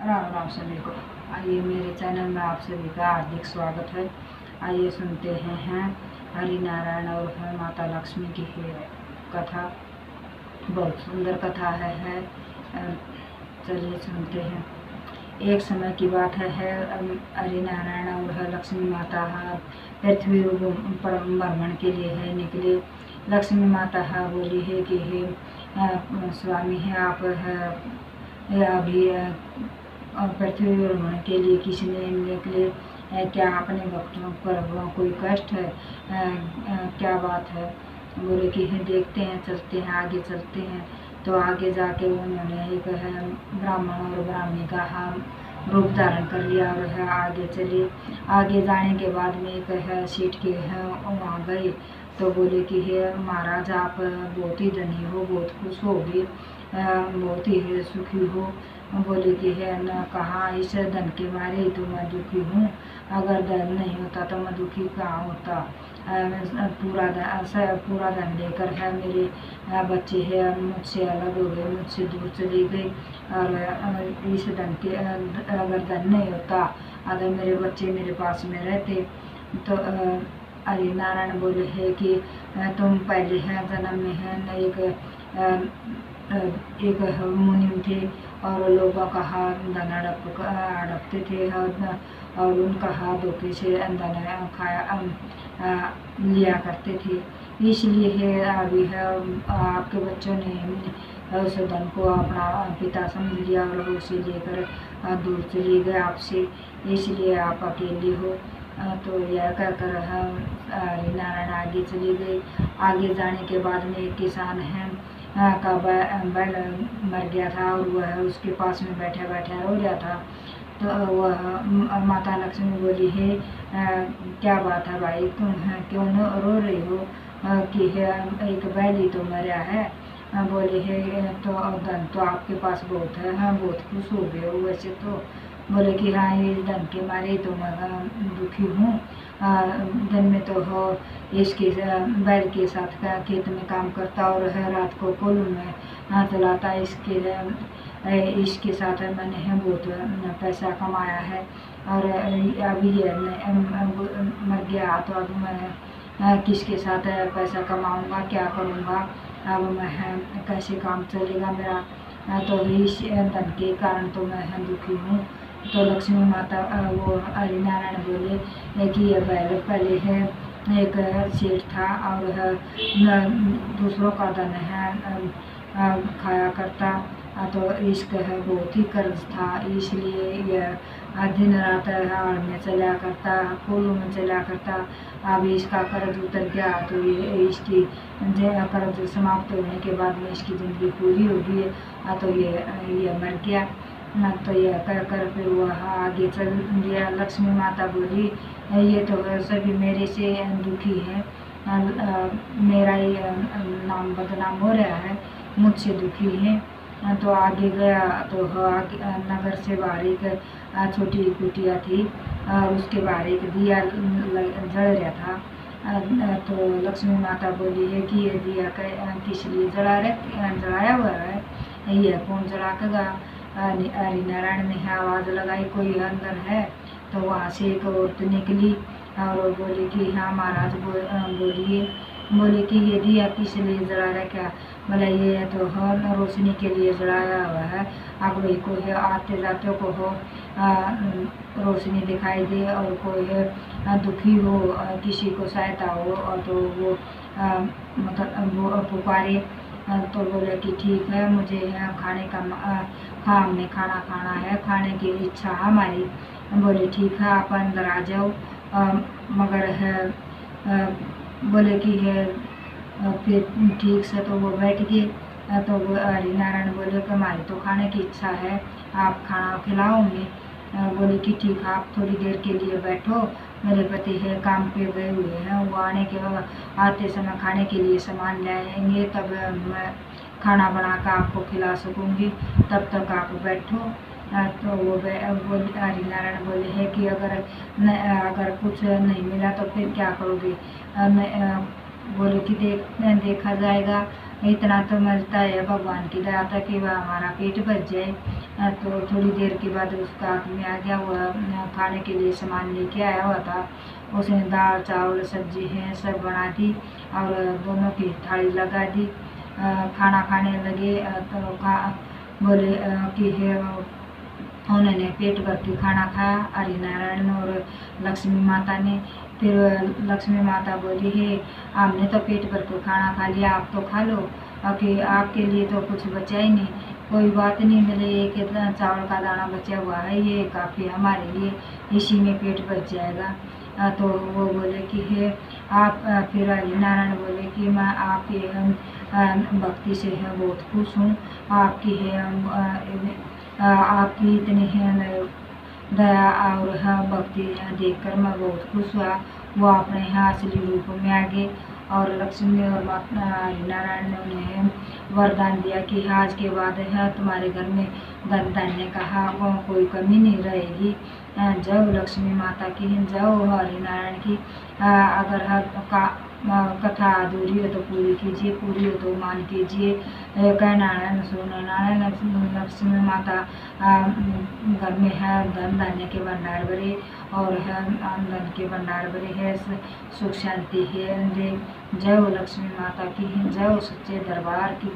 राम राम सभी को। आइए मेरे चैनल में आप सभी का हार्दिक स्वागत है। आइए सुनते हैं हरि नारायण और माता लक्ष्मी की कथा। बहुत सुंदर कथा है। चलिए सुनते हैं। एक समय की बात है हरि नारायण और लक्ष्मी माता पृथ्वी पर भ्रमण के लिए निकले। लक्ष्मी माता बोली है कि हे स्वामी है आप अभी पृथ्वी भ्रमण के लिए किसने निकले, क्या अपने भक्तों पर कोई कष्ट है, क्या बात है। बोले कि देखते हैं, चलते हैं, आगे चलते हैं। तो आगे जाके उन्होंने एक ब्राह्मण और ब्राह्मणी का रूप धारण कर लिया और आगे चले। आगे जाने के बाद में एक सीट के वहाँ गए तो बोले कि हे महाराज आप बहुत ही धनी हो, बहुत खुश होगी, बहुत ही सुखी हो। बोले कि है न कहा इस धन के मारे ही तो मैं दुखी हूँ, अगर धन नहीं होता तो मैं दुखी कहाँ होता। पूरा धन लेकर है मेरे बच्चे है मुझसे अलग हो गए, मुझसे दूर चले गए। और इस धन के अगर धन नहीं होता, अगर मेरे बच्चे मेरे पास में रहते तो हरि नारायण बोले है कि तुम पहले है जन्म में है एक मुनि थे और लोगों का हाथ धन हड़पते थे और उनका हाथ धोखे से धन लिया करते थे। इसलिए है अभी है आपके बच्चों ने उस धन को अपना पिता समझ लिया और उसे लेकर दूर चले गए आपसे, इसलिए आप अकेले हो। तो यह कहकर हरि नारायण आगे चले गए। आगे जाने के बाद में एक किसान है का बैल मर गया था और वह उसके पास में बैठा बैठा रो रहा था। तो वह माता लक्ष्मी बोली है क्या बात है भाई, तुम क्यों रो रही हो, कि एक बैल ही तो मरा है। बोले है तो धन तो आपके पास बहुत है, हाँ बहुत खुश हो गए हो वैसे तो। बोले कि हाँ ये धन के मारे तो मैं दुखी हूँ। दिन में तो हो इसके बैल के साथ खेत में काम करता और है रात को कोल्हू में चलाता। इसके साथ मैंने है बहुत पैसा कमाया है और अभी ये मर गया तो अब मैं किसके साथ पैसा कमाऊंगा, क्या करूंगा, अब मैं कैसे काम चलेगा मेरा। तो इस धन के कारण तो मैं दुखी हूँ। तो लक्ष्मी माता वो हरि नारायण बोले कि यह बैल पहले है एक सेठ था और दूसरों का धन है खाया करता। तो इसका है बहुत ही कर्ज था, इसलिए यह दिन रात हाड़ में चला करता, कोल्हू में चला करता। अब इसका कर्ज उतर गया तो ये इसकी कर्ज समाप्त होने के बाद में इसकी ज़िंदगी पूरी होगी। तो ये मर गया। तो यह कर फिर वह आगे चल गया। लक्ष्मी माता बोली ये तो सभी मेरे से दुखी है, मेरा ही नाम बदनाम हो रहा है, मुझसे दुखी है। तो आगे गया तो नगर से बाहर एक छोटी कुटिया थी और उसके बाहर एक दिया जल रहा था। तो लक्ष्मी माता बोली है कि ये दिया किस लिए जलाया हुआ है, यह कौन जला कर। हरि नारायण ने आवाज़ लगाई कोई अंदर है। तो वहाँ से एक औरत निकली और बोली कि हाँ महाराज बोलिए। बोले कि ये दिया किस लिए जला रहा, क्या। बोला ये तो हो रोशनी के लिए जलाया हुआ है, अब वही कोई आते जाते को हो रोशनी दिखाई दे और कोई दुखी हो, किसी को सहायता हो और तो वो मतलब वो पुकारे। तो बोले कि ठीक है, मुझे खाने का हमने खाना खाना है, खाने की इच्छा हमारी। बोले ठीक है आप अंदर आ जाओ। मगर है बोले कि है फिर ठीक से तो वो बैठ गए। तो वो हरि नारायण बोले कि हमारी तो खाने की इच्छा है, आप खाना खिलाओगे। बोले कि ठीक है आप थोड़ी देर के लिए बैठो, मेरे पति है काम पे गए हुए हैं, वो आते समय खाने के लिए सामान ले आएंगे, तब मैं खाना बना कर आपको खिला सकूंगी, तब तक आप बैठो। तो वो हरि नारायण बोले है कि अगर कुछ नहीं मिला तो फिर क्या करोगे। बोले कि देखा जाएगा, इतना तो मिलता है भगवान की दया था कि वह हमारा पेट भर जाए। तो थोड़ी देर के बाद उसका आदमी आ गया, वह खाने के लिए सामान लेके आया हुआ था। उसने दाल चावल सब्जी है सब बना दी और दोनों की थाली लगा दी। खाना खाने लगे तो बोले कि है उन्होंने पेट भर के खाना खाया, हरि नारायण और लक्ष्मी माता ने। फिर लक्ष्मी माता बोली है आपने तो पेट भर के खाना खा लिया, आप तो खा लो, कि आपके लिए तो कुछ बचा ही नहीं। कोई बात नहीं, मिले एक चावल का दाना बचा हुआ है, ये काफ़ी हमारे लिए, इसी में पेट भर जाएगा। तो वो बोले कि है आप फिर हरि नारायण बोले कि मैं आपकी भक्ति से है बहुत खुश हूँ, आपकी है आपकी इतनी है दया और भक्ति देखकर मैं बहुत खुश हुआ। वो अपने यहाँ असली रूप में आ गए और लक्ष्मी और हरि नारायण ने उन्हें वरदान दिया कि आज के बाद है तुम्हारे घर में धन धान्य का कोई कमी नहीं रहेगी। जय लक्ष्मी माता की, जय हरि नारायण की। अगर कथा अधूरी हो तो पूरी कीजिए, पूरी हो तो मान कीजिए। कह नारायण सुनो नारायण, लक्ष्मी माता घर में है धन धान्य के भंडार भरे और है धन के भंडार भरे है, सुख शांति है। जय लक्ष्मी माता की, जय सच्चे दरबार की।